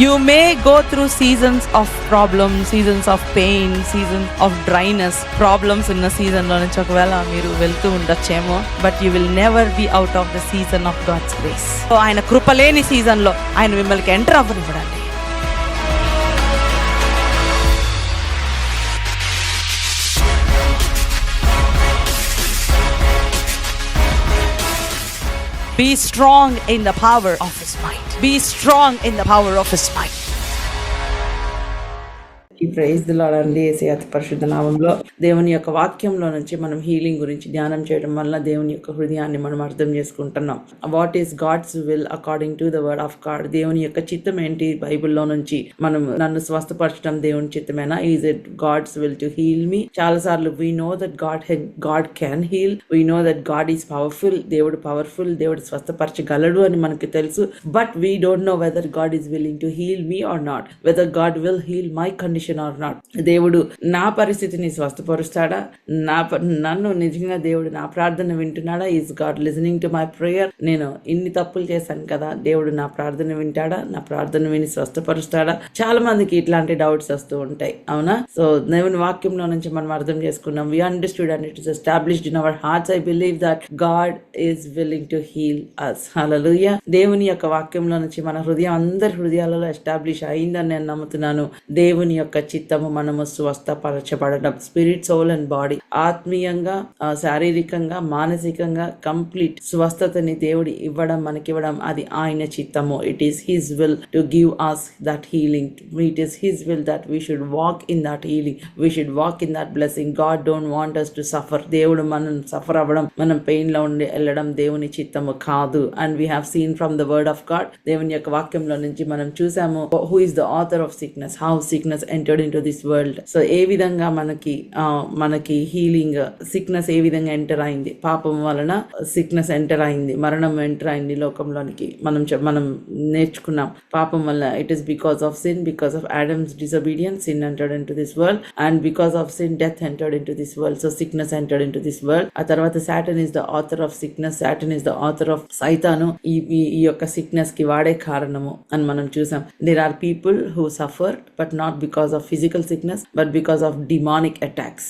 You may go through seasons of problems, seasons of pain, seasons of dryness, problems ఉన్న సీజన్లో నుంచి ఒకవేళ మీరు వెళ్తూ ఉండొచ్చేమో, but you will never be out of the season of God's grace. So ఆయన కృపలేని సీజన్లో ఆయన మిమ్మల్ని ఎంటర్ అవ్వనివ్వడండి. Be strong in the power of his might. Be strong in the power of his might. Praise the Lord అండి. యేసయ్య అతి పరిశుద్ధ నామంలో దేవుని యొక్క వాక్యంలో నుంచి మనం హీలింగ్ గురించి ధ్యానం చేయడం వల్ల దేవుని యొక్క హృదయాన్ని మనం అర్థం చేసుకుంటున్నాం. What is God's will according to the word of God. దేవుని యొక్క చిత్తం ఏంటి బైబిల్లో నుంచి మనం నన్ను స్వస్థపరచడం దేవుని చిత్తమేనా? Is it God's will to heal me? చాలా సార్లు we know that God can heal, we know that God is powerful. దేవుడు పవర్ఫుల్, దేవుడు స్వస్థపరచగలడు అని మనకి తెలుసు. But we don't know whether God is willing to heal me or not, whether God will heal my condition or not. దేవుడు నా పరిస్థితిని స్వస్థపరుస్తాడా? నన్ను నిజంగా దేవుడు నా ప్రార్థన వింటున్నాడా? Is God listening to my prayer? నేను ఇన్ని తప్పులు చేశాను కదా, దేవుడు నా ప్రార్థన వింటాడా? నా ప్రార్థన విని స్వస్థపరుస్తాడా? చాలా మందికి ఇట్లాంటి డౌట్స్ వస్తూ ఉంటాయి, అవునా? సో దేవుని వాక్యంలో నుంచి మనం అర్థం చేసుకున్నాం. We understood and it is established in our hearts. I believe that God is willing to heal us. Hallelujah. దేవుని యొక్క వాక్యంలో నుంచి మన హృదయం అందరి హృదయాలలో ఎస్టాబ్లిష్ అయిందని నేను నమ్ముతున్నాను. దేవుని యొక్క చిత్తము మనము స్వస్థపరచబడడం, స్పిరిట్, సోల్ అండ్ బాడీ, ఆత్మీయంగా, శారీరకంగా, మానసికంగా కంప్లీట్ స్వస్థతని దేవుడు ఇవ్వడం, మనకివ్వడం, అది ఆయన చిత్తము. It is his will to give us that healing. It is his will that we should walk in that healing, we should walk in that blessing. God don't want us to suffer. దేవుడు మనం suffer అవ్వడం, మనం pain లో ఉండి వెళ్ళడం దేవుని చిత్తము కాదు. And we have scene from the word of God, దేవుని యొక్క వాక్యంలో నుంచి మనం చూసాము who is the author of sickness, how sickness entered into this world. So ఏ విధంగా మనకి హీలింగ్, సిక్నెస్ ఏ విధంగా ఎంటర్ అయింది, పాపం వలన సిక్నెస్ ఎంటర్ అయింది, మరణం ఎంటర్ అయింది లోకంలోనికి. మనం నేర్చుకున్నాం పాపం వల్ల it is because of sin, because of Adam's disobedience sin entered into this world, and because of sin death entered into this world. So sickness entered into this world. ఆ తర్వాత Satan is the author of sickness, Satan is the author of సైతాను ఈ యొక్క sickness కి వాడే కారణము అని మనం చూసాం. There are people who suffer but not because of physical sickness but because of demonic attacks.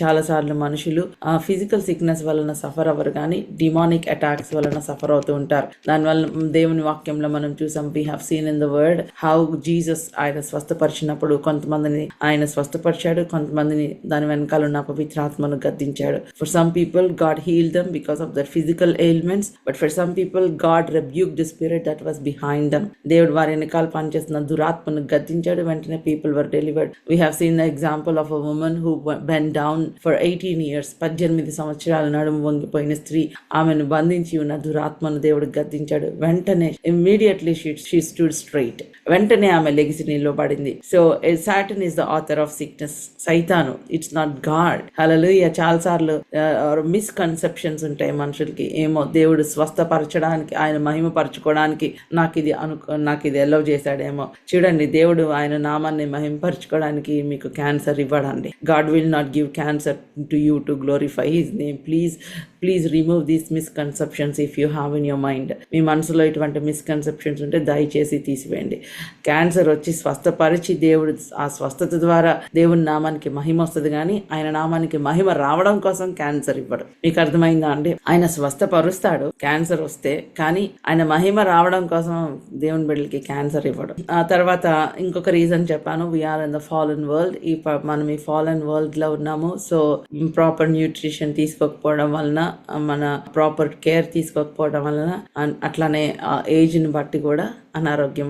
చాలా సార్లు మనుషులు ఫిజికల్ సిక్నెస్ వలన సఫర్ అవ్వరు, కానీ డిమానిక్ అటాక్స్ వలన సఫర్ అవుతూ ఉంటారు. దానివల్ల దేవుని వాక్యంలో మనం చూసాం, we have seen in the word how Jesus ఆయన స్వస్థపరిచినప్పుడు కొంతమందిని ఆయన స్వస్థపరిచాడు, కొంతమందిని దాని వెనకాల ఉన్న పవిత్రాత్మను గద్దించాడు. For some people God healed them because of their physical ailments, but for some people God rebuked the spirit that was behind them. దేవుడు వారి వెనకాల పనిచేస్తున్న దురాత్మను గద్దించాడు, వెంటనే people were delivered. We have seen the example of a woman who went down for 18 years. 18 సంవత్సరాల నడుము వంగిపోయిన స్త్రీ, ఆమెను బంధించి ఉన్న దురాత్మను దేవుడు గద్దించాడు. వెంటనే immediately she stood straight. వెంటనే ఆమె లెగిసి నిలబడింది. So Satan is the author of sickness. సైతాను, ఇట్స్ నాట్ గాడ్. హల్లెలూయా. చాలా సార్లు మిస్కన్సెప్షన్స్ ఉంటాయి మనుషులకి. ఏమో దేవుడు స్వస్థపరచడానికి, ఆయన మహిమపరచుకోవడానికి నాకు ఇది ఎలవ్ చేశాడేమో. చూడండి, దేవుడు ఆయన నామాన్ని మహిమపరచుకోవడానికి మీకు క్యాన్సర్ ఇవ్వడండి. God will not give cancer to you to glorify his name. Please remove these misconceptions if you have in your mind. మీ మనసులో ఇటువంటి మిస్కన్సెప్షన్స్ ఉంటే దయచేసి తీసివేయండి. క్యాన్సర్ వచ్చి స్వస్థపరిచి దేవుడు ఆ స్వస్థత ద్వారా దేవుని నామానికి మహిమ వస్తుంది, కానీ ఆయన నామానికి మహిమ రావడం కోసం క్యాన్సర్ ఇవ్వడు. మీకు అర్థమైందా అండి? ఆయన స్వస్థపరుస్తాడు క్యాన్సర్ వస్తే, కానీ ఆయన మహిమ రావడం కోసం దేవుని బిడ్డలకి క్యాన్సర్ ఇవ్వడు. ఆ తర్వాత ఇంకొక రీజన్ చెప్పాను, we are in the fallen world. మనం ఈ ఫాలెన్ వరల్డ్ లో ఉన్నాము. సో ప్రాపర్ న్యూట్రిషన్ తీసుకోకపోవడం వలన, మన ప్రాపర్ కేర్ తీసుకోకపోవడం వలన, అట్లానే ఏజ్ ని బట్టి కూడా అనారోగ్యం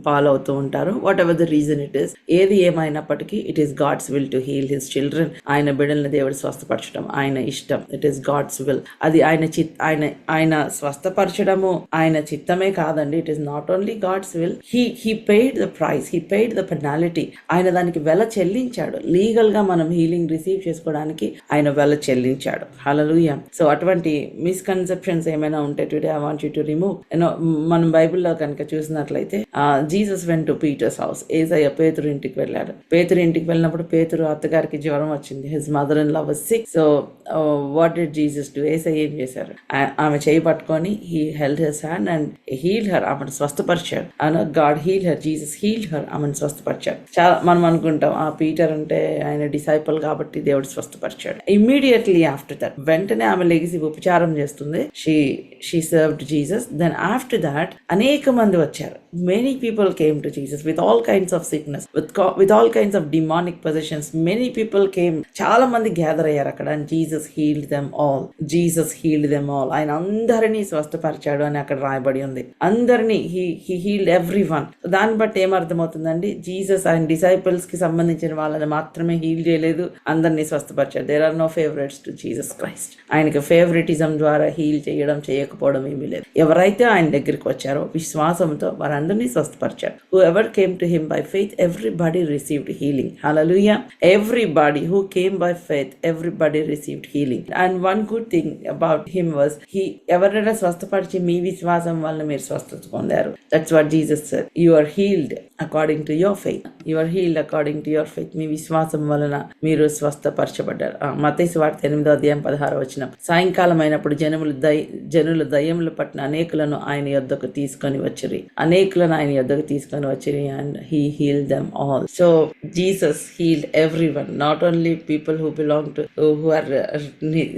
పాలవుతూ ఉంటారు. Whatever the reason it is, ఏది ఏమైనప్పటికీ it is God's will to heal his children. ఆయన బిడ్డల్ని దేవుడు స్వస్థపరచడం ఆయన ఇష్టం. It is God's will. అది ఆయన స్వస్థపరచడము ఆయన చిత్తమే కాదండి. It is not only God's will. He paid the price, he paid the penalty speciality. ఆయన దానికి వెల చెల్లించాడు. లీగల్ గా మనం హీలింగ్ రిసీవ్ చేసుకోవడానికి ఆయన వెల చెల్లించాడు. హల్లెలూయా. సో అటువంటి మిస్కన్సెప్షన్స్ ఏమైనా ఉంటే today I want you to remove. మనం బైబిల్లో కనుక చూసినట్లయితే Jesus went to Peter's house. యేసయ్య పేతురు ఇంటికి వెళ్ళాడు. పేతురు ఇంటికి వెళ్ళినప్పుడు పేతురు అత్తగారికి జ్వరం వచ్చింది. His mother in law was sick. So what did Jesus do? యేసయ్య ఏం చేశారు? ఆమె చేయి పట్టుకొని he held his hand and healed her. ఆమెను స్వస్థపరిచాడు. God heal her, Jesus healed her, ఆమెను స్వస్థపరిచాడు. చాలా మనం అనుకుంటాం ఆ పీటర్ అంటే ఆయన డిసైపుల్ కాబట్టి దేవుడు స్వస్థపరిచాడు. ఇమ్మీడియట్లీ ఆఫ్టర్ దట్ వెంటనే ఆమె లెగిసి ఉపచారం చేస్తుంది. She served Jesus. Then after that అనేక మంది వచ్చారు. Many people came to Jesus with all kinds of sickness, with all kinds of demonic positions. Many people came. చాలా మంది గ్యాదర్ అయ్యారు అక్కడ. And Jesus healed them all. Jesus healed them all. ఆయన అందరినీ స్వస్థపరిచాడు అని అక్కడ రాయబడి ఉంది. అందరినీ హీ హీల్డ్ ఎవ్రీ వన్. దాన్ని బట్టి ఏమర్థమవుతుందండి? జీసస్ ఆయన డిసైపుల్స్ కి సంబంధించిన వాళ్ళని మాత్రమే హీల్ చేయలేదు, అందరినీ స్వస్థపరిచాడు. There are no favourites to Jesus Christ. ఆయనకి ఫేవరెటిజం ద్వారా హీల్ చేయడం చేయకపోవడం ఏమీ లేదు. ఎవరైతే ఆయన దగ్గరికి వచ్చారో విశ్వాసంతో వారందరినీ స్వస్థపరిచాడు. Whoever came to him by faith everybody received healing. Hallelujah. Everybody who came by faith everybody received healing. And one good thing about him was ఎవరైనా స్వస్థపరిచి మీ విశ్వాసం వల్ల మీరు స్వస్థత పొందారు. That's what Jesus said. You are healed according to your faith. You are healed according to your faith. మీ విశ్వాసం వలన మీరు స్వస్థపరచబడ్డారు. మత్తయి సువార్త 8:16 సాయంకాలం అయినప్పుడు జనులు దయ్యములు పట్టిన అనేకులను ఆయన యొద్దకు తీసుకొని వచ్చిరి. And he healed them all. So Jesus healed everyone, not only people who belong to who are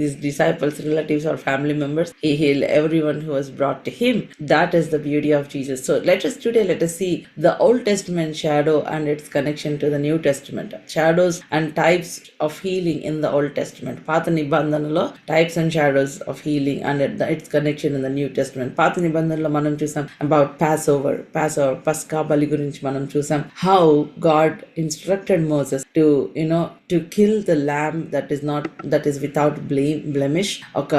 his disciples, relatives or family members. He healed everyone who was brought to him. That is the beauty of Jesus. So let us see the Old Testament shadow and its connection to the New Testament. Shadows and types of healing in the Old Testament. పాత నిబంధనలో types and shadows of healing and its connection in the New Testament. పాత నిబంధనలో మనం చూసాం about Passover, పస్కా బలి గురించి మనం చూసాం. How God instructed Moses to kill the lamb that is without blemish. ఒక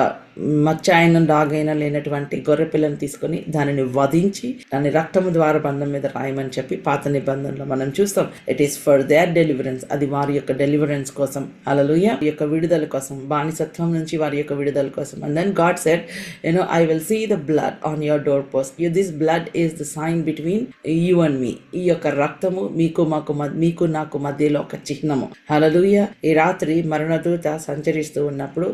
మచ్చ అయిన డాగైనా లేనటువంటి గొర్రె పిల్లని తీసుకొని దానిని వధించి దాని రక్తము ద్వారా బంధం మీద రాయమని చెప్పి పాత నిబంధనలో మనం చూస్తాం. It is for their deliverance. అది వారి యొక్క డెలివరెన్స్ కోసం. హల్లెలూయా. ఈ యొక్క విడుదల కోసం, బానిసత్వం నుంచి వారి యొక్క విడుదల కోసం. And then God said, I will see the blood on your doorpost. This blood is the sign between you and me. ఈ యొక్క రక్తము మీకు నాకు మధ్యలో ఒక చిహ్నము. హల్లెలూయా. ఈ రాత్రి మరణదూత సంచరిస్తూ ఉన్నప్పుడు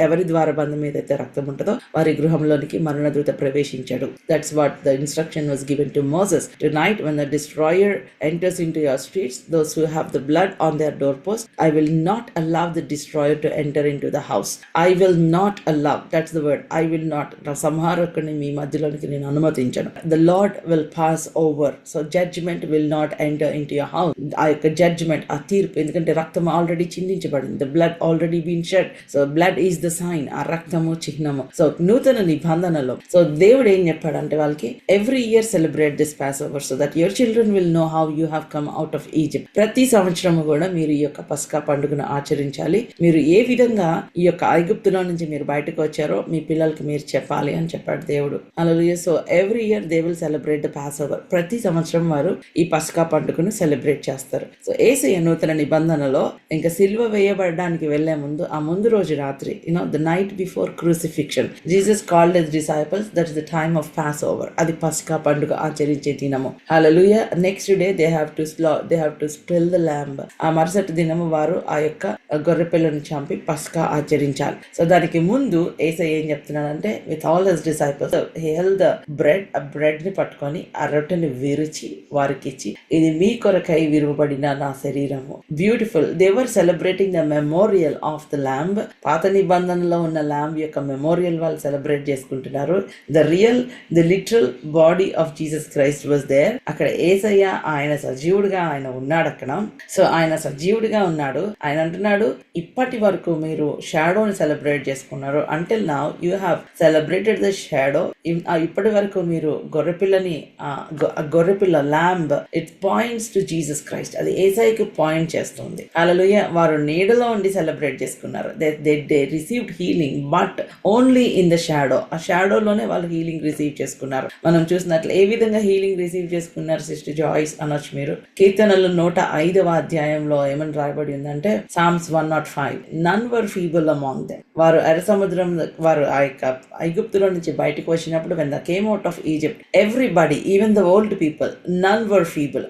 ఎవరి ద్వారా బంధం ఏదైతే రక్తం ఉంటుందో వారి గృహంలోనికి మరణదూత ప్రవేశించాడు. That's what the instruction was given to Moses. Tonight when the destroyer enters into your streets, those who have the blood on their doorpost, I will not allow the destroyer to enter into the house. I will not allow. That's the word. I will not. సంహారకుని మీ మధ్యలోనికి నేను అనుమతించను. The Lord will pass over. So judgment will not enter into your house. ఆ యొక్క judgement, ఆ తీర్పు, ఎందుకంటే రక్తం already చిందించబడింది. The blood already been shed. So blood is the sign. ఆ రక్తము చిహ్నము. So నూతన నిబంధనలో సో దేవుడు ఏం చెప్పాడంటే వాళ్ళకి every year celebrate this pass over so that your children will know how you have come out of Egypt. ప్రతి సంవత్సరము కూడా మీరు ఈ యొక్క పస్కా పండుగను ఆచరించాలి. మీరు ఏ విధంగా ఈ యొక్క ఐగుప్తులో నుంచి మీరు బయటకు వచ్చారో మీ పిల్లలకి మీరు చెప్పాలి అని చెప్పాడు దేవుడు. Hallelujah. So every year they will celebrate the passover. ప్రతి సంవత్సరం వారు ఈ పస్కా పండుగను సెలబ్రేట్ చేస్తారు. సో యేసయ్య నూతన నిబంధనలో ఇంకా సిలువ వేయబడడానికి వెళ్లే ముందు ఆ ముందు రోజు రాత్రి the night before crucifixion, Jesus called his disciples. That is the time of Passover. అది పస్కా పండుగ ఆచరించే దినము. Hallelujah. Next day they have to kill the lamb. ఆ మరుసటి దినము వారు ఆ యొక్క గొర్రె పిల్లను చంపి పస్కా ఆచరించాలి. సో దానికి ముందు యేసయ్య ఏం చెప్తున్నాడంటే with all his disciples he held the bread. ఆ బ్రెడ్ ని పట్టుకొని ఆ రొట్టెని విరిచి వారికి ఇచ్చి, ఇది మీ కొరకై విరువబడిన నా శరీరము. Beautiful. They were celebrating the memorial of the lamb. పాత నిబంధనలో ఉన్న ల్యాంబ్ యొక్క మెమోరియల్ వాళ్ళు సెలబ్రేట్ చేసుకుంటున్నారు. The literal body of Jesus Christ was there. అక్కడ యేసయ్య ఆయన సజీవుడిగా ఆయన ఉన్నాడు అక్కడ. సో ఆయన సజీవుడిగా ఉన్నాడు. ఆయన అంటున్నాడు, ఇప్పటి వరకు మీరు షాడోని సెలబ్రేట్ చేసుకున్నారు. Until now you have celebrated the shadow. ఇప్పటి వరకు మీరు గొర్రెపిల్ల lamb, it points to Jesus Christ. అది యేసయ్యకి పాయింట్ చేస్తుంది. హల్లెలూయా. వారు నీడలో ఉండి సెలబ్రేట్ చేసుకున్నారు. They received healing but only in the shadow. ఆ షాడోలోనే వాళ్ళు హీలింగ్ రిసీవ్ చేసుకున్నారు. మనం చూసినట్లు ఏ విధంగా హీలింగ్ రిసీవ్ చేసుకున్నారు సిస్టర్ జాయిస్ అనొచ్చు మీరు. కీర్తనలు 105వ అధ్యాయంలో ఏమని రాయబడి ఉందంటే సామ్స్ 105, నన్ వర్ ఫీబుల్ అమాంగ్ దెమ్. వారు ఎర్ర సముద్రం, వారు ఆ యొక్క ఐగుప్తులో నుంచి బయటకు వచ్చినప్పుడు when they came out of Egypt, everybody, even the old people, none were feeble.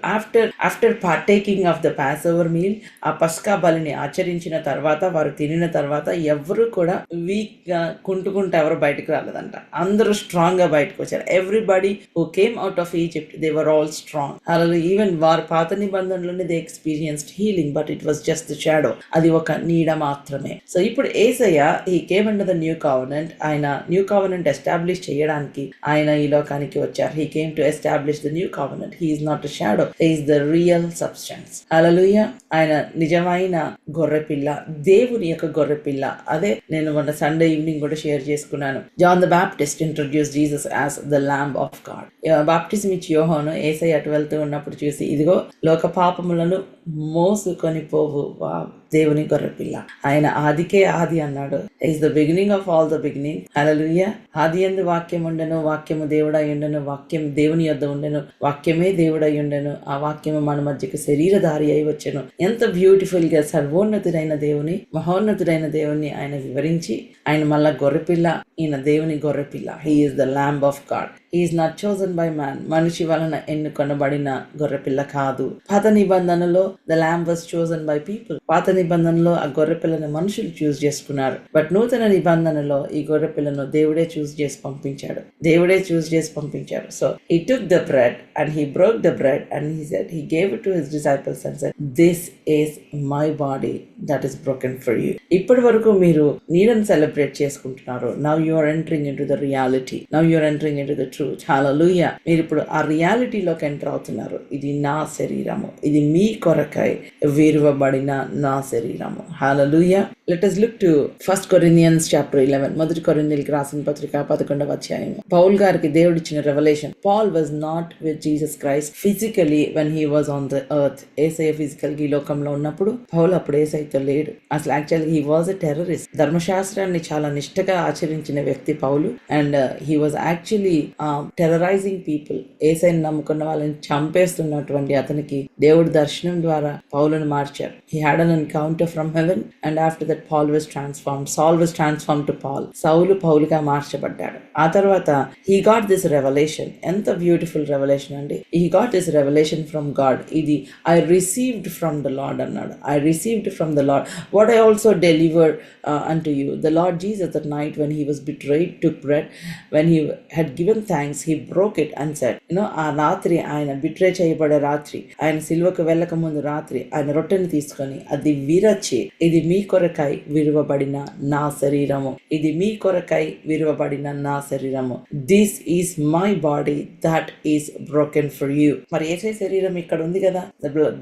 After partaking of the Passover meal, ఆ పస్కా బలిని ఆచరించిన తర్వాత, వారు తినిన తర్వాత ఎవరు కూడా వీక్ గా కుంటుకుంటూ ఎవరు బయటకు రాలేదంట. అందరూ స్ట్రాంగ్ గా బయటకు వచ్చారు. Everybody who came out of Egypt they were all strong. అలా ఈవెన్ వారు పాత నిబంధనలోనే they experienced healing but it was just the shadow. అది ఒక నీడ మాత్రమే. సో ఇప్పుడు యేసయ్య he came under the new covenant. ఆయన న్యూ కవెనెంట్ ఎస్టాబ్లిష్ చేయడానికి ఆయన ఈ లోకానికి వచ్చారు. He came to establish the new covenant. He is not a shadow, he is the real substance. Hallelujah. ఆయన నిజమైన గొర్రెపిల్ల, దేవుని యొక్క గొర్రెపిల్ల. అదే నేను మొన్న సండే ఈవినింగ్ కూడా షేర్ చేసుకున్నాను. John the Baptist introduce Jesus as the lamb of God. Baptism ఇచ్చి యోహాను యేసయ్య అటు వెళ్తూ ఉన్నప్పుడు చూసి, ఇదిగో లోక పాపములను మోసుకొని పోవు దేవుని గొర్రెపిల్ల. ఆయన ఆదికే ఆది అన్నాడు. Is the beginning of all the beginning. Hallelujah. ఆది యందు వాక్యం ఉండెను, వాక్యము దేవుడై ఉండెను, వాక్యం దేవుని యొద్ద ఉండెను, వాక్యమే దేవుడై ఉండెను, ఆ వాక్యము మన మధ్యకు శరీరధారి అయి వచ్చెను. ఎంత బ్యూటిఫుల్ గా సర్వోన్నతుడైన దేవుని, మహోన్నతుడైన దేవుని ఆయన వివరించి, ఆయన మళ్ళా గొర్రెపిల్ల, ఈయన దేవుని గొర్రెపిల్ల. He is the lamb of God. He is not chosen by man. మనిషి వలన ఎన్నుకొనబడిన గొర్రెపిల్ల కాదు. పాత నిబంధనలో the lamb was chosen by people. పాత నిబంధనలో ఆ గొర్రెపిల్లను మనుషులు చూస్ చేసుకున్నారు. బట్ నూతన నిబంధనలో ఈ గొర్రెపిల్లను దేవుడే చూస్ చేసి పంపించాడు. దేవుడే చూస్ చేసి పంపించాడు. So he took the bread and he broke the bread and he said, he gave it to his disciples and said, this is my body that is broken for you. ఇప్పటి వరకు మీరు నీడను సెలబ్రేట్ చేసుకుంటున్నారు. Now you are entering into the reality. Now you are entering into the truth. Hallelujah. మీరు ఇప్పుడు ఆ రియాలిటీలోకి enter అవుతున్నారు. ఇది నా శరీరము, ఇది మీ కొరకై విరువబడిన నా శరీరము. హల్లెలూయా. Let us look to 1 Corinthians chapter 11. మొదటి కొరింథీయులకు రాసిన పత్రిక 11వ అధ్యాయం. పౌల్ గారికి దేవుడు ఇచ్చిన revolution. Paul was not with Jesus Christ physically when he was on the earth. యేసయ్య ఫిజికల్ గా ఈ లోకంలో ఉన్నప్పుడు పౌల్ అప్పుడు యేసయ్యతో లేడు. అసలు actually he was a terrorist. ధర్మశాస్త్రాన్ని చాలా నిష్ఠగా ఆచరించిన వ్యక్తి పౌలు. And he was actually terrorizing people. యేసయ్యను నమ్ముకున్న వాళ్ళని చంపేస్తున్నటువంటి అతనికి దేవుడు దర్శనం ద్వారా పౌలును మార్చారు. He had an encounter from heaven and after that Paul was transformed. Saul was transformed to Paul. సౌలు పౌలుగా మార్చబడ్డాడు. ఆ తర్వాత he got this revelation. ఎంత బ్యూటిఫుల్ రెవల్యూషన్ అండి. he got this revelation from God. ఇది I received from the Lord అన్నాడు. I received from the Lord what I also delivered unto you. The Lord Jesus that night when he was betrayed took bread. When he had given thanks he broke it and said, ఆ రాత్రి ఆయన betray చేయబడే రాత్రి, ఆయన సిలువకు వెళ్ళక ముందు రాత్రి ఆయన రొట్టెని తీసుకొని అది విరచి, ఇది మీ కొరకై విరువబడిన నా శరీరము, ఇది మీ కొరకై విరువబడిన నా శరీరము, this is my body that is broken for you. మరి యేసే శరీరం ఇక్కడ ఉంది కదా,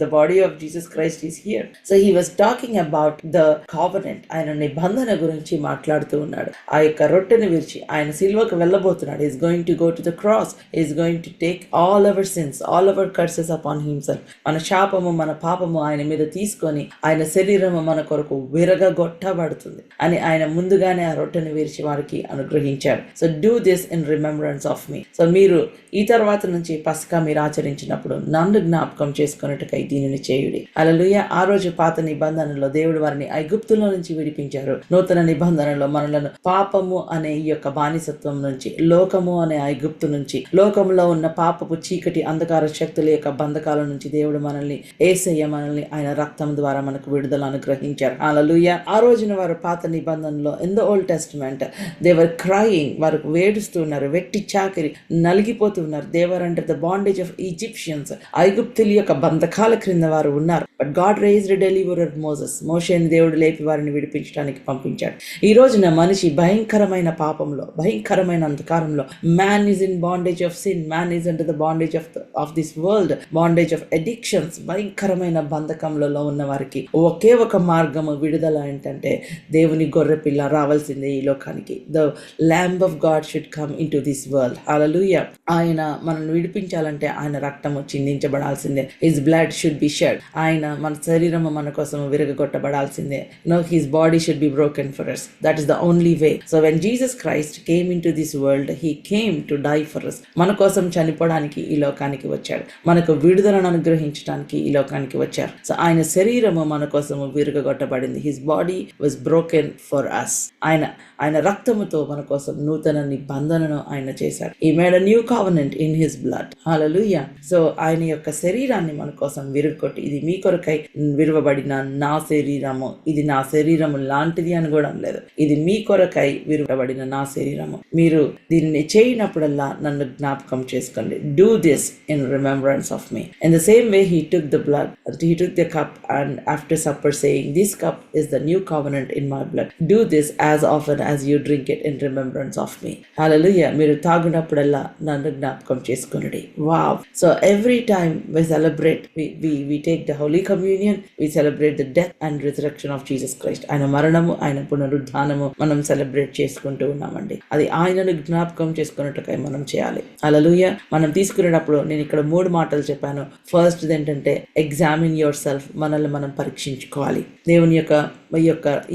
the body of Jesus Christ is here. So he was talking about the covenant. ఆయన నిబంధన గురించి మాట్లాడుతూ ఉన్నాడు. ఆ యొక్క రొట్టెని విరిచి ఆయన సిలువకు వెళ్ళబోతున్నాడు. Is going to go to the cross. Is going to take all our sins, all our curses upon himself. మన శాపము మన పాపము ఆయన మీద తీసుకొని ఆయన శరీరము మన కొరకు విరగగొట్టబడుతుంది అని ఆయన ముందుగానే ఆ రొట్టెను విరిచి వారికి అనుగ్రహించాడు. So do this in remembrance of me. So మీరు ఈ తర్వాత నుంచి పస్కా మీరు ఆచరించినప్పుడు నన్ను జ్ఞాపకం చేసుకున్నట్టుకై దీనిని చేయుడి. హల్లెలూయా. ఆ రోజు పాత నిబంధనలో దేవుడు వారిని ఐగుప్తులో నుంచి విడిపించారు. నూతన నిబంధనలో మనలను పాపము అనే ఈ యొక్క బానిసత్వం నుంచి, లోకము అనే ఐగుప్తు నుంచి, లోకంలో ఉన్న పాపపు చీకటి అంధకార శక్తుల యొక్క బంధకాల నుంచి దేవుడు మనల్ని, యేసయ్య మనల్ని ఆయన రక్తం ద్వారా మనకు విడుదల అనుగ్రహించారు. హల్లెలూయా. ఆ రోజున వారు పాత నిబంధనలో in the old testament they were crying, వారు వేడుస్తున్నారు, వెట్టి చాకిరి నలిగిపోతున్నారు. They were under the bondage of Egyptians. ఐగుప్తుల యొక్క బంధకాల క్రింద వారు ఉన్నారు. But God raised a deliverer Moses. మోషేని దేవుడు లేపి వారిని విడిపించడానికి పంపించాడు. ఈ రోజున మనిషి భయంకరమైన పాపంలో, భయంకరమైన అంధకారంలో, man is in bondage of sin, man is under the bondage of this world, bondage of addictions, భయంకరమైన బంధకంలో ఉన్న వారికి ఒకే ఒక మార్గము విడుదల ఏంటంటే దేవుని గొర్రె పిల్ల రావాల్సిందే ఈ లోకానికి. The lamb of God should come in to this world. Hallelujah. ఆయన మనల్ని విడిపించాలంటే ఆయన రక్తము చిందించబడాల్సిందే. His blood should be shed. ఆయన మన శరీరము మన కోసం విరగొట్టబడాల్సిందే. No, his body should be broken for us. That is the only way. So when Jesus Christ came into this world, he came to die for us. మన కోసం చనిపోవడానికి ఈ లోకానికి వచ్చాడు, మనకు విడుదలను అనుగ్రహించడానికి ఈ లోకానికి వచ్చారు. సో ఆయన శరీరము మన కోసము విరగొట్టబడింది. His body was broken for us. ఆయన రక్తముతో మన కోసం నూతన నిబంధనను ఆయన చేశాడు. He made a new covenant in his blood. Hallelujah. So ఆయన యొక్క శరీరాన్ని మన కోసం విరగొట్టి, ఇది మీ కొరకై విరవబడిన నా శరీరము, ఇది నా శరీరము లాంటిది అని కూడా లేదు, ఇది మీ కొరకై విరవబడిన నా శరీరము, మీరు దీన్ని చేయనప్పుడల్లా నన్ను జ్ఞాపకం చేసుకోండి. Do this in remembrance of me. In the same way he took the blood, he took the cup, and after supper saying, this cup is the new covenant in my blood. Do this as often as you drink it in remembrance of me. Hallelujah. మీరు తాగినప్పుడల్లా నన్ను జ్ఞాపకం చేసుకొనుడి. Wow. So every time we celebrate, we take the Holy Communion, we celebrate the death and resurrection of Jesus Christ. ఆయన మరణము, ఆయన పునరుద్ధానము మనం celebrate చేసుకుంటూ ఉన్నామండి. అది ఆయనను జ్ఞాపకం చేసుకున్నట్టుగా మనం చేయాలి. హల్లెలూయా. మనం తీసుకునేటప్పుడు నేను ఇక్కడ 3 మాటలు చెప్పాను. ఫస్ట్ ఏంటంటే ఎగ్జామిన్ యువర్ సెల్ఫ్, మనల్ని మనం పరీక్షించుకోవాలి. దేవుని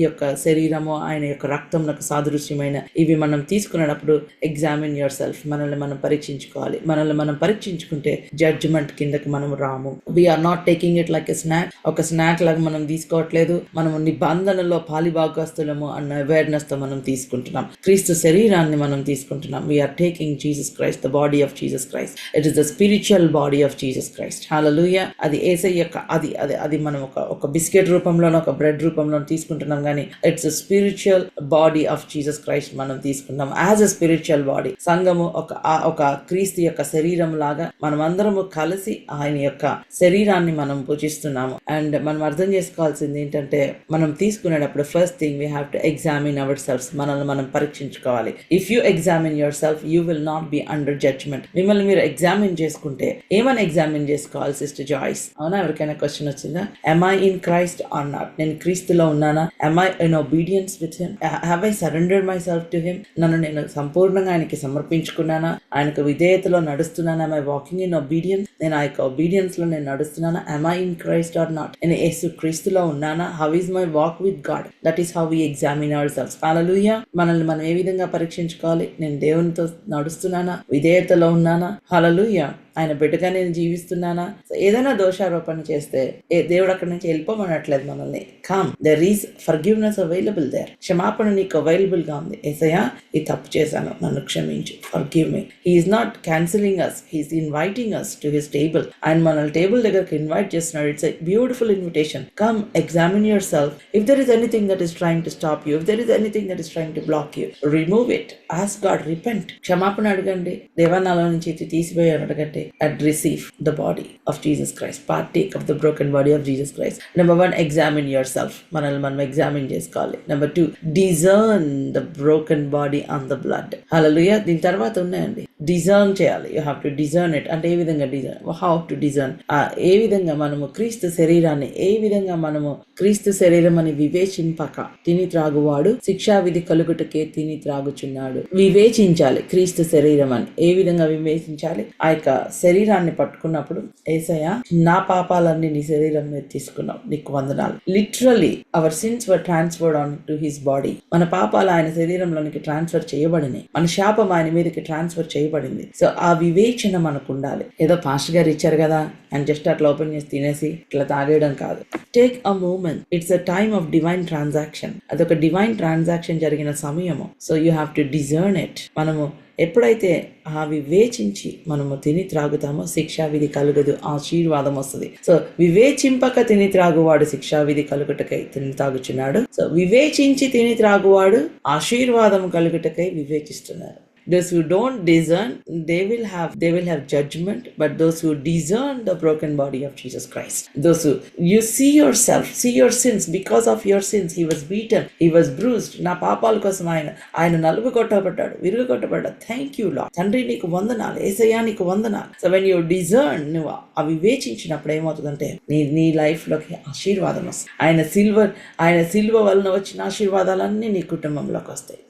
యొక్క శరీరము, ఆయన యొక్క రక్తమునకు సాదృశ్యమైన ఇవి మనం తీసుకునేటప్పుడు ఎగ్జామిన్ యువర్ సెల్ఫ్, మనల్ని మనం పరీక్షించుకోవాలి. మనల్ని మనం పరీక్షించుకుంటే జడ్జిమెంట్ కిందకి మనం రాము. We're not taking it like a snack. ఒక స్నాక్ లాగా మనం తీసుకోవట్లేదు. మనము నిబంధనలో పాలిభాగస్తులము అన్న అవేర్నెస్ తో మనం తీసుకుంటున్నాం. క్రీస్తు శరీరాన్ని మనం తీసుకుంటున్నాం. We're taking Jesus Christ, the body of Jesus Christ. It is the spiritual body of Jesus Christ. Hallelujah. అది యేసయ్య యొక్క అది మనం ఒక బిస్కెట్ రూపంలోనో ఒక బ్రెడ్ రూపంలో తీసుకుంటున్నాం, కానీ it's a spiritual body of Jesus Christ మనం తీసుకుంటాం యాజ్ అ స్పిరిచువల్ బాడీ. సంఘము ఒక క్రీస్తు యొక్క శరీరం లాగా మనం అందరము కలిసి ఆయన యొక్క శరీరాన్ని మనం పూజిస్తున్నాము. అండ్ మనం అర్థం చేసుకోవాల్సింది ఏంటంటే, మనం తీసుకునేటప్పుడు first thing we have to examine our selfs, మనల్ని మనం పరీక్షించుకోవాలి. If you examine yourself you will not be under judgment. మిమ్మల్ని మీరు ఎగ్జామిన్ చేసుకుంటే ఏమని ఎగ్జామిన్ చేసుకోవాలి సిస్టర్ జాయిస్? అవునా, ఎవరికైనా క్వశ్చన్ వచ్చిందా? am I in Christ or not? నేను క్రీస్తులో ఉన్నానా? am I in obedience with him? have I surrendered myself to him? నన్ను నేను సంపూర్ణంగా ఆయనకి సమర్పించుకున్నానా? ఆయనకు విధేయతలో నడుస్తున్నానా? am I walking in obedience? నేను ఆ యొక్క obedience లో నేను నడుస్తున్నానా? am I in Christ or not? నేను యేసు క్రీస్తులో ఉన్నానా? how is my walk with God? that is how we examine ourselves. హల్లెలూయా. మనల్ని మనం ఏ విధంగా పరీక్షించుకోవాలి? నేను దేవునితో నడుస్తున్నానా? విధేయతలో ఉన్నానా? హల్లెలూయా. ఆయన బిడ్డగా నేను జీవిస్తున్నానా? ఏదైనా దోషారోపణ చేస్తే దేవుడు అక్కడి నుంచి వెళ్ళిపోమనట్లేదు మనల్ని. Come, there is forgiveness available there. క్షమాపణ నీకు అవైలబుల్ గా ఉంది. యేసయ్యా, ఈ తప్పు చేశాను, నన్ను క్షమించు, forgive me. He is not cancelling us, he is inviting us to his table. ఆయన మనల్ని టేబుల్ దగ్గరకు ఇన్వైట్ చేస్తున్నాడు. It's a beautiful invitation. Come, examine yourself. If there is anything that is trying to stop you, if there is anything that is trying to block you, remove it. Ask God, repent. క్షమాపణ అడగండి. దేవానాల నుంచి తీసిపోయారు అడగండి. And receive the body of Jesus Christ. Partake of the broken body of Jesus Christ. Number 1, examine yourself. మనల్ని మనం examine చేసుకోవాలి. Number 2, discern the broken body on the blood. Hallelujah. దీని తర్వాత ఉన్నాయండి, డిజర్న్ చేయాలి. You have to discern it. అంటే ఏ విధంగా డిజర్న్? How to discern? ఏ విధంగా మనము క్రీస్తు శరీరాన్ని, ఏ విధంగా మనము క్రీస్తు శరీరం అని వివేచింపక తిని త్రాగువాడు శిక్షా విధి కలుగుటకే తిని త్రాగుచున్నాడు. వివేచించాలి క్రీస్తు శరీరం అని. ఏ విధంగా వివేచించాలి? ఆ యొక్క శరీరాన్ని పట్టుకున్నప్పుడు, యేసయ్యా, నా పాపాలన్నీ నీ శరీరం మీద తీసుకున్నావు, నీకు వందనాలు. Literally our sins were transferred on to his body. మన పాపాలు ఆయన శరీరంలోనికి ట్రాన్స్ఫర్ చేయబడినాయి. మన శాపం ఆయన మీదకి ట్రాన్స్ఫర్ చేయబడింది. సో ఆ వివేచన మనకు ఉండాలి. ఏదో పాస్టర్ గారు ఇచ్చారు కదా అని జస్ట్ అట్లా ఓపెన్ చేసి తినేసి ఇట్లా తాగేయడం కాదు. Take a moment. It's a time of divine transaction. అదొక డివైన్ ట్రాన్సాక్షన్ జరిగిన సమయము. So you have to discern it. మనము ఎప్పుడైతే ఆ వివేచించి మనము తిని త్రాగుతామో శిక్షావిధి కలుగదు, ఆశీర్వాదం వస్తుంది. సో వివేచింపక తిని త్రాగువాడు శిక్షావిధి కలుగుటకై తిని త్రాగుచున్నాడు. సో వివేచించి తిని త్రాగువాడు ఆశీర్వాదం కలుగుటకై వివేచిస్తున్నారు. Those who don't discern, they will have judgment, but those who discern the broken body of Jesus Christ, those who you see yourself, see your sins, because of your sins he was beaten, he was bruised, నా పాపాల కోసం ఆయన నలుగు కొట్టబడ్డాడు, విరుగు కొట్టబడ్డాడు. Thank you lord, తండ్రి నీకు వందనాలు, యేసయ్యా నీకు వందనాలు. సో వెన్ యూ డిజర్న్, నువ్వు అవి వివేచించినప్పుడు ఏమవుతుందంటే నీ లైఫ్ లోకి ఆశీర్వాదం వస్తుంది. ఆయన సిల్వ వలన వచ్చిన ఆశీర్వాదాలన్నీ నీ కుటుంబంలోకి వస్తాయి.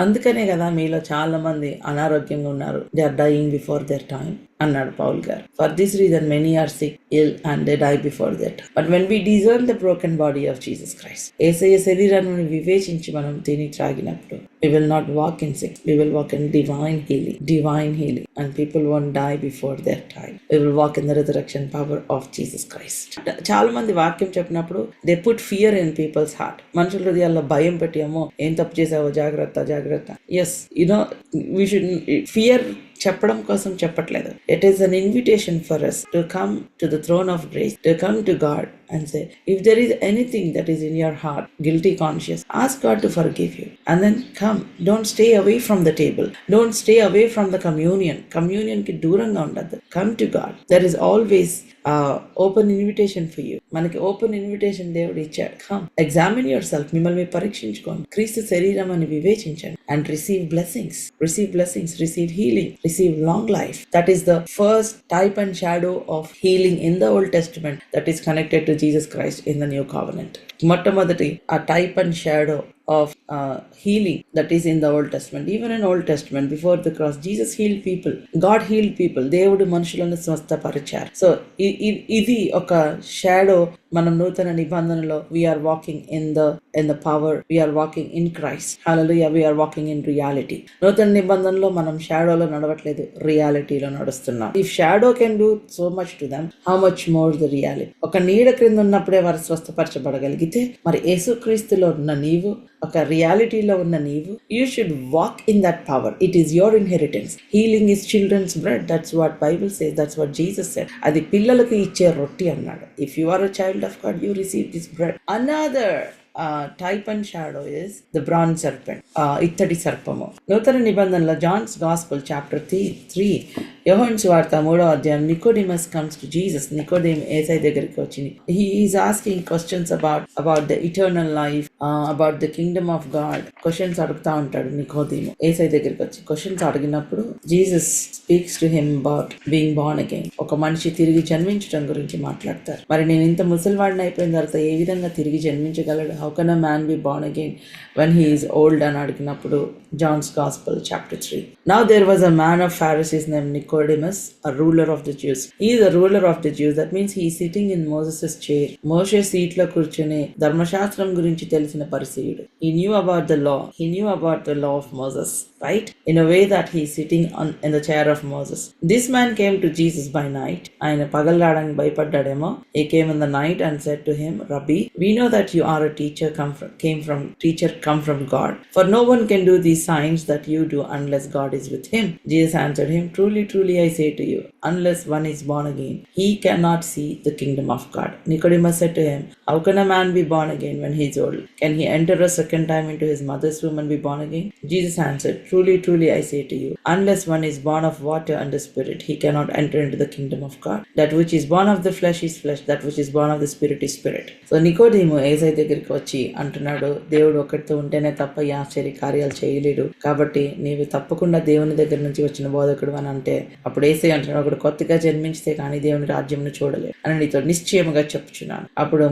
అందుకనే కదా మీలో చాలా మంది అనారోగ్యంగా ఉన్నారు. They are dying before their time అన్నాడు పౌల్ గారు. For this reason many are sick, ill and they die before their time. But when we discern the broken body of Jesus Christ, యేసయ్య శరీరాన్ని వివేచించి మనం తిని త్రాగినప్పుడు, we will not walk in sick, we will walk in divine healing, and people won't die before their time. We will walk in the resurrection power of Jesus Christ. చాలా మంది వాక్యం చెప్పినప్పుడు they put fear in people's heart. మనుషుల హృదయాల్లో భయం పెట్టామో, ఏం తప్పు చేసావో జాగ్రత్త. Yes, we should fear చెప్పడం కోసం చెప్పట్లేదు. It is an invitation for us to come to the throne of grace, to come to God and say, if there is anything that is in your heart, guilty conscious, ask God to forgive you, and then come. Don't stay away from the table, don't stay away from the communion కి దూరంగా ఉండద్దు. Come to God. There is always open invitation for you. మనకి open invitation దేవుడు ఇచ్చాడు. Come, examine your self, మిమ్మల్ని పరీక్షించుకోండి, క్రీస్తు శరీరం అని వివేచించండి, and receive blessings, receive healing, receive long life. That is the first type and shadow of healing in the old testament that is connected to Jesus Christ in the new covenant. మొట్టమొదటి ఆ type and shadow of healing that is in the Old Testament. Even in Old Testament, before the cross, Jesus healed people, God healed people, దేవుడు మనుషులను స్వస్థపరిచారు. So ఇది ఒక shadow. మనం నూతన నిబంధనలో we're walking in the power, we're walking in Christ. Hallelujah, we're walking in reality. నూతన నిబంధనలో మనం షాడోలో నడవట్లేదు, రియాలిటీలో నడుస్తున్నాం. If shadow can do so much to them, how much more the reality. ఒక నీడ క్రింద ఉన్నప్పుడే వారు స్వస్థపరచబడగలిగితే, మరి యేసుక్రీస్తులో ఉన్న నీవు, ఒక రియాలిటీలో ఉన్న నీవు, you should walk in that power. It is your inheritance. Healing is children's bread. That's what Bible says, that's what Jesus said. అది పిల్లలకు ఇచ్చే రొట్టి అన్నాడు. If you are a child of God, you receive this bread. Another type and shadow is the bronze serpent, ఇత్తడి సర్పము. నూతన నిబంధనలో Johne's gospel chapter 3, యోహాను సువార్త 3వ అధ్యాయం, నికోడిమస్ కమ్స్ టు జీసస్. నికోడిము యేసయ్య దగ్గరికి వచ్చి he is asking questions about the eternal life, about the kingdom of God. Questions అడుగుతా ఉంటాడు నికోడిము. యేసయ్య దగ్గరికి వచ్చి క్వశ్చన్స్ అడిగినప్పుడు Jesus speaks to him about being Born again. ఒక మనిషి తిరిగి జన్మించడం గురించి మాట్లాడతారు. మరి నేను ఇంత ముసలివాడిని అయిపోయిన తర్వాత ఏ విధంగా తిరిగి జన్మించగలడు? How can a man be born again when he is old? అని అడిగినప్పుడు John's Gospel chapter 3. Now there was a man of Pharisees named Nicodemus, a ruler of the Jews. He is a ruler of the Jews. That means he is sitting in Moses' chair. Moshe seat లో కూర్చుని ధర్మశాస్త్రం గురించి తెలిసిన పరిసయ్యుడు. He knew about the law. He knew about the law of Moses, right? In a way that he is sitting in the chair of Moses. This man came to Jesus by night. ఆయన పగలడానికి భయపడ్డాడేమో. He came in the night and said to him, Rabbi, we know that you are a teacher come from God. For no one can do these signs that you do unless God is with him. Jesus answered him, Truly, truly, I say to you, unless one is born again, he cannot see the kingdom of God. Nicodemus said to him, How can a man be born again when he is old? Can he enter a second time into his mother's womb and be born again? Jesus answered, Truly, truly, I say to you, unless one is born of water and the Spirit, he cannot enter into the kingdom of God. That which is born of the flesh is flesh, that which is born of the Spirit is spirit. So నికోదేము యేసయ్య దగ్గరికి వచ్చి అంటున్నాడు, దేవుడు ఒక్కడితో ఉంటేనే తప్ప ఈ ఆశ్చర్య కార్యాలు చేయలేడు, కాబట్టి నీవు తప్పకుండా దేవుని దగ్గర నుంచి వచ్చిన బోధకుడు అని అంటే, అప్పుడు యేసయ్య అంటున్నాడు, ఒకడు కొత్తగా జన్మించితే కానీ దేవుని రాజ్యంను చూడలేడు అని నీతో నిశ్చయముగా చెప్పుచున్నాను. అప్పుడు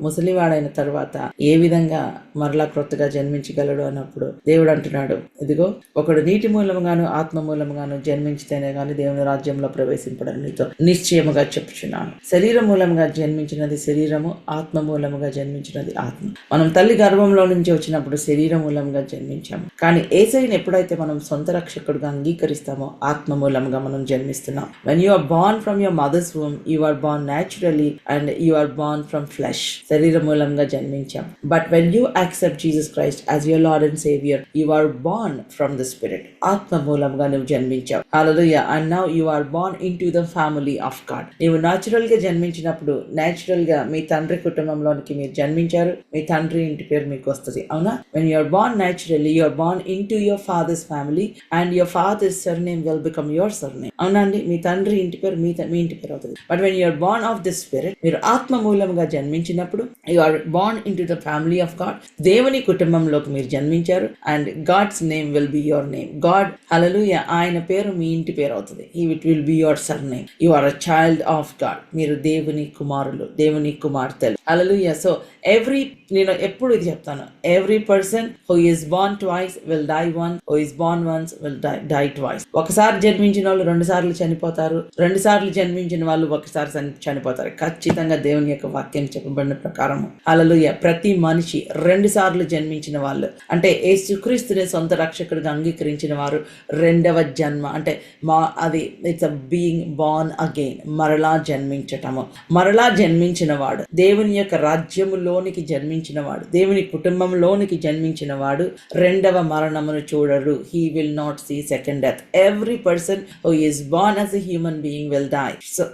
ముసలివాడైన తర్వాత ఏ విధంగా మరలా క్రొత్తగా జన్మించగలడు అన్నప్పుడు దేవుడు అంటున్నాడు, ఇదిగో ఒకడు నీటి మూలముగాను ఆత్మ మూలముగాను జన్మించితేనే గాని దేవుని రాజ్యంలో ప్రవేశింపడని నీతో నిశ్చయముగా చెప్పుచున్నాను. శరీర మూలముగా జన్మించినది శరీరము, ఆత్మ మూలముగా జన్మించినది ఆత్మ. మనం తల్లి గర్భంలో నుంచి వచ్చినప్పుడు శరీర మూలంగా జన్మించాము, కానీ యేసయ్యను ఎప్పుడైతే మనం సొంత రక్షకుడుగా అంగీకరిస్తామో ఆత్మ మూలంగా మనం జన్మిస్తున్నాం. When you are born from your mother's womb, you are born naturally and you are born from flesh. శరీర మూలంగా జన్మించాం. But when you accept Jesus Christ as your Lord and Savior, you are born born from the Spirit. ఆత్మ మూలంగా నువ్వు జన్మించావు. Hallelujah. And now you are born into the family of God. నీవు natural గా జన్మించినప్పుడు natural గా మీ తండ్రి కుటుంబంలోనికి మీరు జన్మించారు. మీ తండ్రి ఇంటి పేరు మీకు వస్తుంది. అవునా? when you are born naturally, you are born into your father's family and your father's surname will become your surname. అవునా అండి? మీ తండ్రి ఇంటి పేరు మీ ఇంటి పేరు అవుతుంది. But when you are born of the Spirit, మీరు ఆత్మ మూలంగా జన్మించినప్పుడు you are born into the family of God. దేవుని కుటుంబంలోకి మీరు జన్మించారు and God's name will be your name. God, hallelujah, ఆయన పేరు మీ ఇంటి పేరు అవుతుంది. It will be your surname. You are a child of God. మీరు దేవుని కుమారులు, దేవుని కుమార్తెలు. hallelujah. So నేను ఎప్పుడు ఇది చెప్తాను, every person who is born twice will die once, who is born once will die twice. ఒకసారి జన్మించిన వాళ్ళు 2 సార్లు చనిపోతారు, 2 సార్లు జన్మించిన వాళ్ళు ఒకసారి చనిపోతారు. ఖచ్చితంగా దేవుని యొక్క వాక్యం చెప్పబడిన ప్రకారం హల్లెలూయా, ప్రతి మనిషి 2 సార్లు జన్మించిన వాళ్ళు, అంటే యేసుక్రీస్తుని సొంత రక్షకుడిగా అంగీకరించిన వారు 2వ జన్మ, అంటే అది it's a being Born again, మరలా జన్మించటము. మరలా జన్మించిన వాడు, దేవుని యొక్క రాజ్యములోనికి జన్మించిన వాడు, దేవుని కుటుంబంలోనికి జన్మించిన వాడు 2వ మరణమును చూడరు. He will not see second death. Every person who is born as a human being will die. So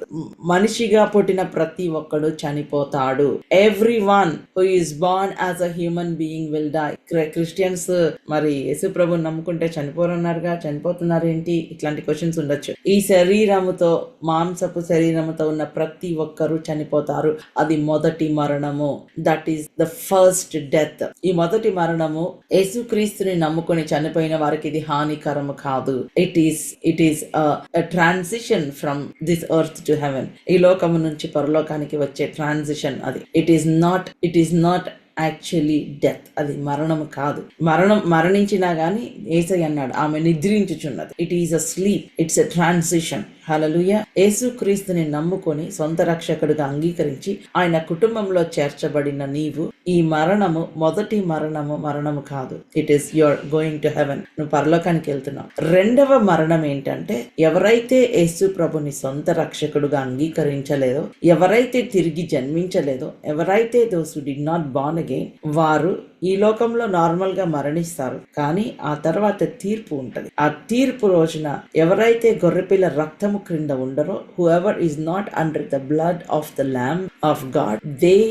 మనిషిగా పుట్టిన ప్రతి ఒక్కడు చనిపోతాడు. Everyone who is born as a human being will die. Christians మరి యేసు ప్రభువుని నమ్ముకుంటే చనిపోరన్నారుగా, చనిపోతున్నారు ఏంటి? ఇట్లాంటి క్వశ్చన్స్ ఉండొచ్చు. ఈ శరీరముతో, మాంసపు శరీరముతో ఉన్న ప్రతి ఒక్కరు చనిపోతారు. అది మొదటి మరణము. That is the first death. ఈ మొదటి మరణము యేసుక్రీస్తుని నమ్ముకొని చనిపోయిన వారికి ఇది హానికరము కాదు. It is transition from this earth to heaven. ఈ లోకము నుంచి పరలోకానికి వచ్చే ట్రాన్సిషన్ అది. It is not actually death. అది మరణము కాదు. మరణించినా గానీ యేసయ్య అన్నాడు, ఆమె నిద్రించుచున్నది. It is a sleep, it's a transition. Hallelujah. యేసుక్రీస్తుని నమ్ముకొని సొంత రక్షకుడిగా అంగీకరించి ఆయన కుటుంబంలో చేర్చబడిన నీవు, ఈ మరణము మొదటి మరణము కాదు. It is your going to heaven. నువ్వు పరలోకానికి వెళ్తున్నావు. 2వ మరణం ఏంటంటే, ఎవరైతే యేసు ప్రభుని సొంత రక్షకుడుగా అంగీకరించలేదో, ఎవరైతే తిరిగి జన్మించలేదో, ఎవరైతే those who did not Born again, వారు ఈ లోకంలో నార్మల్ గా మరణిస్తారు. కానీ ఆ తర్వాత తీర్పు ఉంటది. ఆ తీర్పు రోజున ఎవరైతే గొర్రెపిల్ల రక్తము క్రింద ఉండరో, whoever is not under the blood of the Lamb of God, they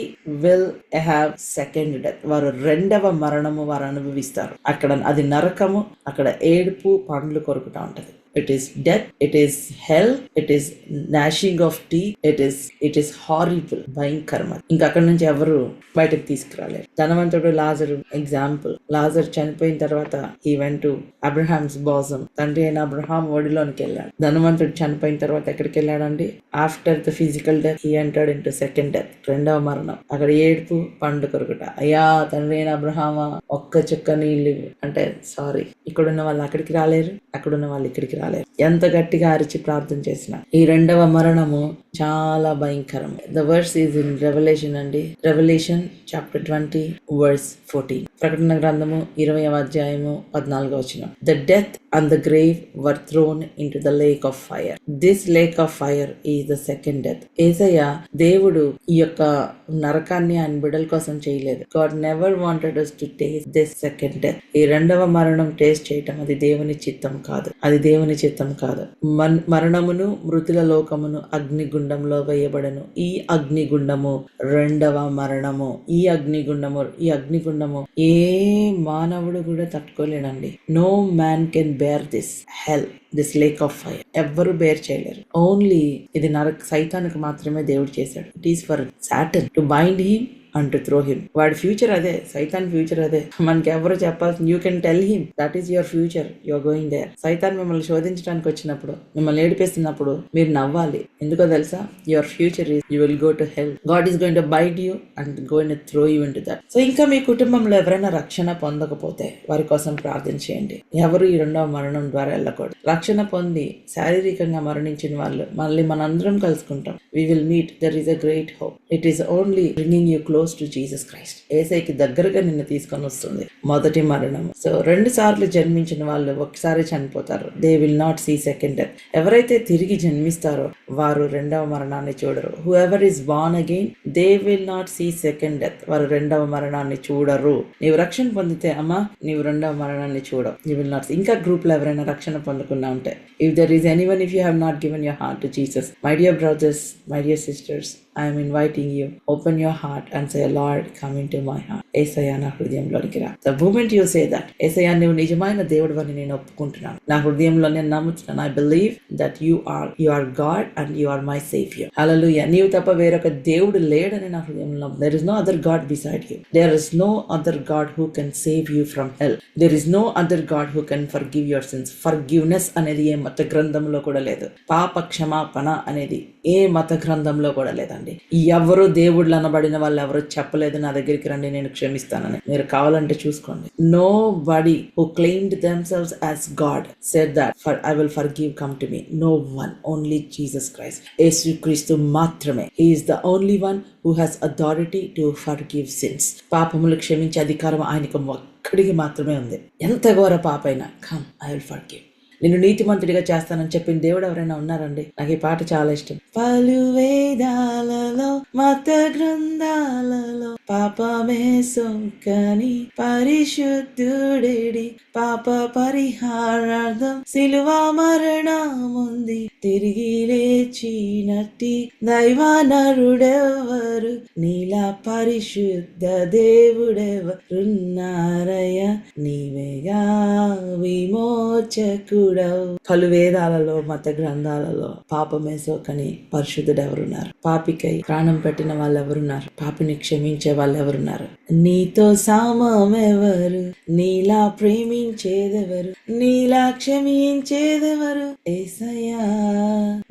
will have second death. వారు 2వ మరణము వారు అనుభవిస్తారు. అక్కడ అది నరకము, అక్కడ ఏడుపు, పండ్లు కొరుకుతా ఉంటది. It is death, it is hell, it is gnashing of teeth, it is horrible, భయంకరమ. ఇంకా అక్కడ నుంచి ఎవరు బయటకు తీసుకురాలేరు. ధనవంతుడు లాజరు ఎగ్జాంపుల్. లాజర్ చనిపోయిన తర్వాత he went to Abraham's bosom. తండ్రి అయిన అబ్రహాం ఒడిలోనికి వెళ్ళాడు. ధనవంతుడు చనిపోయిన తర్వాత ఎక్కడికి వెళ్ళాడండి? After the physical death he entered into second death, 2వ మరణం. అక్కడ ఏడుపు, పండు కొరుకుట. అయ్యా తండ్రి అయిన అబ్రహామా, ఒక్క చుక్క నీళ్ళు అంటే సారీ, ఇక్కడున్న వాళ్ళు అక్కడికి రాలేరు, అక్కడున్న వాళ్ళు ఇక్కడికి రాలేరు. ఎంత గట్టిగా అరిచి ప్రార్థన చేసిన ఈ 2వ మరణము చాలా భయంకరం. The verse is in revolution అండి. Revolution chapter 20 verse 14. ప్రకటన గ్రంథము 20వ అధ్యాయము 14వ వచనం. The death and the grave were thrown into the lake of fire. This lake of fire is the second death. యేసయ్య దేవుడు ఈ యొక్క నరకాన్ని ఆయన బిడ్డల కోసం చేయలేదు. God never wanted us to taste this second death. ఈ 2వ మరణం టేస్ట్ చేయటం అది దేవుని చిత్తం కాదు. అది దేవుని చిత్తం కాదు. మరణమును, మృతుల లోకమును అగ్నిగుండంలో వేయబడను. ఈ అగ్నిగుండము 2వ మరణము. ఈ అగ్నిగుండము ఏ మానవుడు కూడా తట్టుకోలేడండి. No man can bear this hell, this lake of fire. ఎవ్వరు బేర్ చేయలేరు. ఓన్లీ ఇది సైతానికి మాత్రమే దేవుడు చేశాడు. It is for Satan to bind him and to throw him. వాడి ఫ్యూచర్ అదే, సైతాన్ ఫ్యూచర్ అదే. మనకి ఎవరు చెప్పాల్సింది, you can tell him that is your future, you are going there. సైతాన్ మిమ్మల్ని శోధించడానికి వచ్చినప్పుడు, మిమ్మల్ని ఏడిపిస్తున్నప్పుడు మీరు నవ్వాలి. ఎందుకో తెలుసా? Your future is you will go to hell. God is going to byte you and going to throw you into that. So ఇంకా మీ కుటుంబంలో ఎవరైనా రక్షణ పొందకపోతే వారి కోసం ప్రార్థన చేయండి. ఎవరు ఈ 2వ మరణం ద్వారా వెళ్ళకూడదు. రక్షణ పొంది శారీరకంగా మరణించిన వాళ్ళు మళ్ళీ మనందరం కలుసుకుంటాం. We will meet. There is a great hope. It is only bringing you close to Jesus Christ. యేసయ్యకి దగ్గరగా నిన్ను తీసుకొని వస్తుంది మొదటి మరణం. సో 2 సార్లు జన్మించిన వాళ్ళు ఒకసారి చనిపోతారు. They will not see second death. ఎవరైతే తిరిగి జన్మిస్తారో వారు 2వ మరణాన్ని చూడరు. Whoever is born again, they will not see second death. వారు రెండవ మరణాన్ని చూడరు. నీవు రక్షణ పొందితే అమ్మా నీవు రెండవ మరణాన్ని చూడవు. You will not. ఇంకా గ్రూప్ లో ఎవరైనా రక్షణ పొందుకున్నా ఉంటే, if there is anyone, if you have not given your heart to Jesus, my dear brothers, my dear sisters, I am inviting you, open your heart and say, Lord, come into my heart. యేసయ్యా నా హృదయంలోనికి రా. The moment you say that, యేసయ్యా నువ్వు నిజమైన దేవుడు అని నేను ఒప్పుకుంటున్నాను, నా హృదయంలో నేను నమ్ముతున్నాను, I believe that you are God and you are my savior. Hallelujah. నీవు తప్ప వేరొక దేవుడు లేడని నా హృదయంలో. There is no other God beside you. There is no other God who can save you from hell. There is no other God who can forgive your sins. Forgiveness అనేది ఏ మత గ్రంథంలో కూడా లేదు. పాప క్షమాపణ అనేది ఏ మత గ్రంథంలో కూడా లేదండి. ఎవరు దేవుళ్ళు అనబడిన వాళ్ళు ఎవరు చెప్పలేదు నా దగ్గరికి రండి నేను క్షమిస్తానని. మీరు కావాలంటే చూసుకోండి. Nobody who claimed themselves as God said that I will forgive, come to me. No one, only Jesus Christ. యేసుక్రీస్తు మాత్రమే. He is the only one who has authority to forgive sins. పాపములు క్షమించే అధికారం ఆయనకు ఒక్కడికి మాత్రమే ఉంది. ఎంత ఘోర పాపైనా, కమ్ ఐ విల్ ఫర్గివ్. నేను నీతిమంతుడిగా చేస్తానని చెప్పిన దేవుడు ఎవరైనా ఉన్నారండి? నాకు ఈ పాట చాలా ఇష్టం. పలు వేదాలలో మత గ్రంథాలలో పాపమే సొంకని పరిశుద్ధుడేడి, పాప పరిహారార్థం సిలువ మరణముంది, తిరిగి లేచినట్టి దైవానరుడెవరు, నీలా పరిశుద్ధ దేవుడెవరున్నారయ్య, నీవేగా విమోచకుడు. పలు వేదాలలో మత గ్రంథాలలో పాపమే సోకని పరిశుద్ధుడు ఎవరున్నారు? పాపికై ప్రాణం పెట్టిన వాళ్ళు ఎవరున్నారు? పాపిని క్షమించే వాళ్ళు ఎవరున్నారు? నీతో సామమెవరు? నీలా ప్రేమించేదెవరు? నీలా క్షమించేదెవరు? యేసయ్యా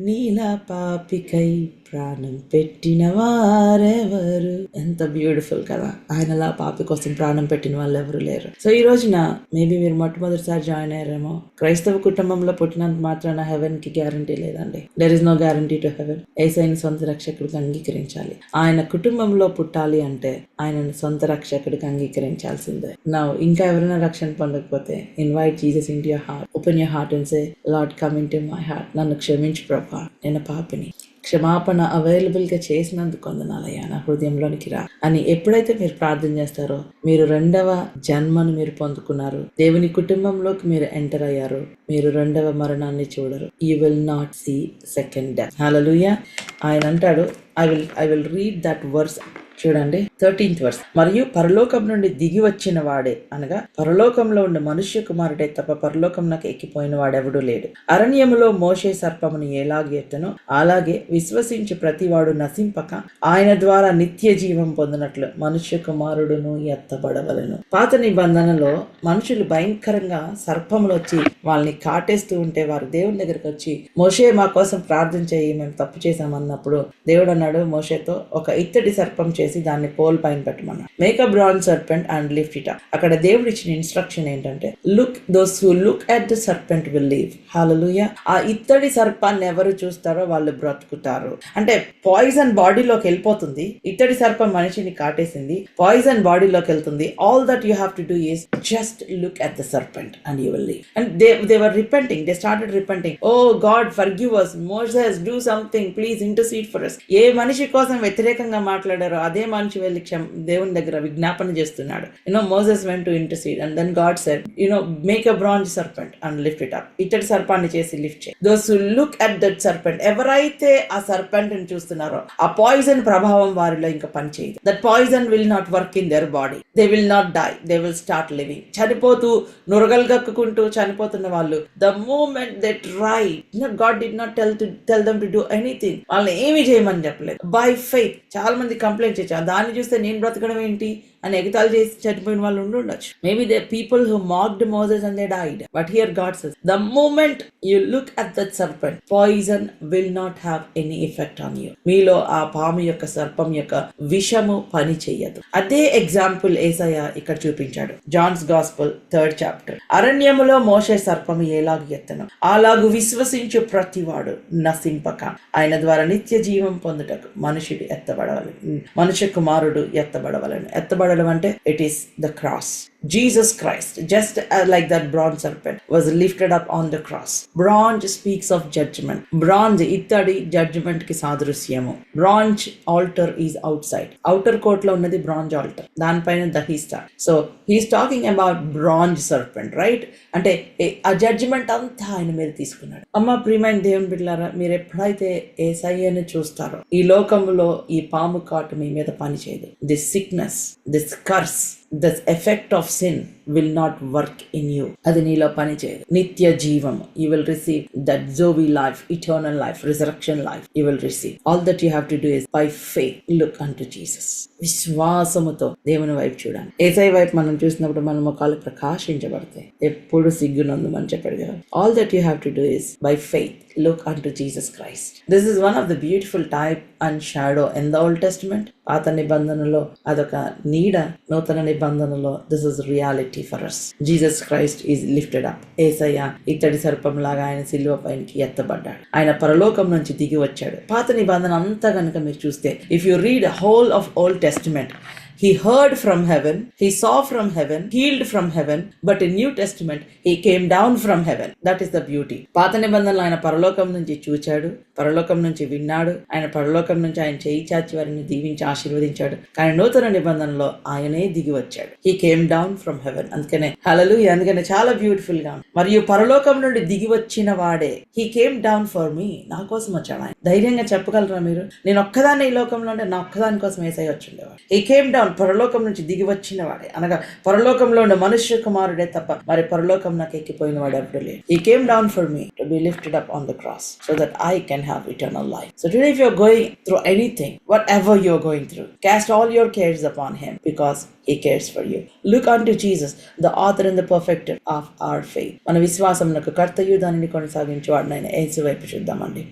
నీలా పాపికై ప్రాణం పెట్టిన వారెవరు? ఎంత బ్యూటిఫుల్ కదా. ఆయనలా పాపి కోసం ప్రాణం పెట్టిన వాళ్ళు ఎవరు లేరు. సో ఈ రోజున మేబీ మీరు మొట్టమొదటిసారి జాయిన్ అయ్యారేమో. క్రైస్తవ కుటుంబంలో పుట్టినంత మాత్రాన హెవెన్ కి గ్యారంటీ లేదండి. There is no guarantee to heaven. యేసయ్యని సొంత రక్షకుడికి అంగీకరించాలి. ఆయన కుటుంబంలో పుట్టాలి అంటే ఆయనను సొంత రక్షకుడికి అంగీకరించాల్సిందే. నా ఇంకా ఎవరైనా రక్షణ పొందకపోతే invite Jesus into your heart. Open your heart and say, Lord come into my heart. నన్ను క్షమించు ప్రభువా, నేను పాపిని. క్షమాపణ అవైలబుల్ గా చేసినందుకు వందనాలయ్యా, నా హృదయంలోనికి రా అని ఎప్పుడైతే మీరు ప్రార్థన చేస్తారో, మీరు రెండవ జన్మను మీరు పొందుకున్నారు. దేవుని కుటుంబంలోకి మీరు ఎంటర్ అయ్యారు. మీరు రెండవ మరణాన్ని చూడరు. You will not see second death. Hallelujah. ఆయన అంటాడు, I will read that verse. చూడండి 13th verse. మరియు పరలోకం నుండి దిగి వచ్చిన వాడే, అనగా పరలోకంలో ఉండే మనుష్య కుమారుడే తప్ప పరలోకంలోకి ఎక్కిపోయిన వాడెవడూ లేడు. అరణ్యములో మోషే సర్పమును ఎలాగెత్తనో అలాగే విశ్వసించి ప్రతివాడు నశింపక ఆయన ద్వారా నిత్య జీవం పొందినట్లు మనుష్య కుమారుడును ఎత్తబడవలెను. పాత నిబంధనలో మనుషులు భయంకరంగా సర్పములు వచ్చి వాళ్ళని కాటేస్తూ ఉంటే వారు దేవుని దగ్గరికి వచ్చి, మోషే మా కోసం ప్రార్థన చేయి, మేము తప్పు చేశామన్నప్పుడు దేవుడు అన్నాడు మోషేతో, ఒక ఇత్తడి సర్పం చేసి దాన్ని పోల్ పైన పెట్టమన్నా. Make a bronze serpent and lift it up. అక్కడ దేవుడు ఇచ్చిన ఇన్స్ట్రక్షన్ ఏంటంటే, look those who look at the serpent will live. Hallelujah. ఆ ఇత్తడి సర్పాన్ని ఎవరు చూస్తారో వాళ్ళు బ్రతుకుతారు. అంటే పాయిజన్ బాడీలోకి వెళ్ళిపోతుంది. ఇత్తడి సర్పం మనిషిని కాటేసింది, పాయిజన్ బాడీలోకి వెళ్తుంది. All that you have to do is just look at the serpent and you will live. And they were repenting. They started repenting. Oh God, forgive us. Moses, do something. Please intercede for us. ఏ మనిషి కోసం వ్యతిరేకంగా మాట్లాడారో అదే మనిషి వెళ్ళి దేవుని దగ్గర విజ్ఞాపన చేస్తున్నాడు. Moses went to intercede and then God said, make a bronze serpent and lift it up. ఇత్తడి సర్పాన్ని చేసి లిఫ్ట్ చేయి. Those who look at that serpent, ఎవరైతే ఆ సర్పెంట్ ని చూస్తున్నారో ఆ పాయిజన్ ప్రభావం వారిలో ఇంకా పనిచేయదు. That poison will not work in their body. They will not die. They will start living. చనిపోతూ నురగలు గక్కుకుంటూ చనిపోతున్న వాళ్ళు, the moment they tried, God did not tell them to do anything. వాళ్ళని ఏమి చేయమని చెప్పలేదు. By faith. చాలా మంది కంప్లైంట్ చేశారు, దాన్ని చూస్తే నేను బ్రతకడం ఏంటి అని ఎగతాళి చేసి చనిపోయిన వాళ్ళు ఉండొచ్చు. Maybe the people who mocked Moses and they died. But here God says, the moment you look at that serpent, poison will not have any effect on you. మీలో ఆ పాము యొక్క సర్పం యొక్క విషము పని చెయ్యదు. అదే ఎగ్జాంపుల్ యేసయ్య ఇక్కడ చూపించాడు. Johne's gospel 3rd chapter. అరణ్యములో మోషే సర్పము ఎలాగు ఎత్తను అలాగు విశ్వసించు ప్రతివాడు నశింపక ఆయన ద్వారా నిత్య జీవం పొందుటకు మనుషుడు ఎత్తబడవలను, మనుష్య కుమారుడు ఎత్తబడవలను. ఎత్తబడడం అంటే it is the cross. Jesus Christ, just like that bronze serpent was lifted up on the cross. Bronze speaks of judgment. Bronze ittadi judgment ki sadrusyamo. Bronze altar is outside. Outer court lo unnadi bronze altar. Dan paina dahista. So he is talking about bronze serpent, right? అంటే ఆ judgement అంతా ఆయన మీద తీసుకున్నాడు. అమ్మ ప్రియమైన దేవుని బిడ్డలారా, మీరు ఎప్పుడైతే యేసయ్యను చూస్తారో ఈ లోకంలో ఈ పాము కాటు మీ మీద పని చేయదు. This sickness, this curse, this effect of sin will not work in you. అది నీలో పని చేయదు. నిత్య జీవం, you will receive that Zoe life, eternal life, resurrection life you will receive. All that you have to do is by faith look unto Jesus. విశ్వాసముతో దేవుని వైపు చూడండి. యేసయ్య వైపు మనం చూసినప్పుడు మన ముఖాలు ప్రకాశించబడతాయి. ఎప్పుడు సిగ్గునందుమని చెప్పాడు కదా. All that you have to do is by faith look unto Jesus Christ. This is one of the beautiful type and shadow in the Old Testament. పాత నిబంధనలో అదొక నీడ, నూతన నిబంధనలో this is reality for us. Jesus Christ is lifted up. యేసయ్య ఇత్తడి సర్పంలాగా ఆయన సిలువ పైనకి ఎత్తబడ్డాడు. ఆయన పరలోకం నుంచి దిగి వచ్చాడు. పాత నిబంధన అంతా కనుక మీరు చూస్తే, if you read a whole of Old Testament, he heard from heaven, he saw from heaven, healed from heaven, but in New Testament he came down from heaven. That is the beauty. పాత నిబంధనలో ఆయన పరలోకం నుంచి చూచాడు, పరలోకం నుంచి విన్నాడు, ఆయన పరలోకం నుంచి ఆయన చేయి చాచి వారిని దీవించి ఆశీర్వదించాడు. కానీ నూతన నిబంధనలో ఆయనే దిగి వచ్చాడు. he came down from heaven. అందుకనే హల్లెలూయా, అందుకనే చాలా బ్యూటిఫుల్ గా. మరియు పరలోకం నుండి దిగి వచ్చిన వాడే, he came down for me, నా కోసం వచ్చాడు ఆయన. ధైర్యంగా చెప్పగలరా మీరు? నేను ఒక్కదాన్ని ఈ లోకంలో ఉంటే నా ఒక్కదాని కోసం యేసయ్య వచ్చుండేవాడు. he came down, పరలోకం నుంచి దిగి వచ్చిన వాడే, అనగా పరలోకంలో ఉన్న మనుష్య కుమారుడే తప్ప మరి పరలోకం నాకు ఎక్కిపోయిన వాడు ఎప్పుడు లేడు. he came down for me to be lifted up on the cross so that I can have eternal life. So today if you're going through anything, whatever you're going through, cast all your cares upon him because he cares for you. Look unto Jesus, the author and the perfecter of our faith. మన విశ్వాసమునకు కర్తయు దానిని కొనసాగించువాడునైన యేసు వైపు చూద్దామండి.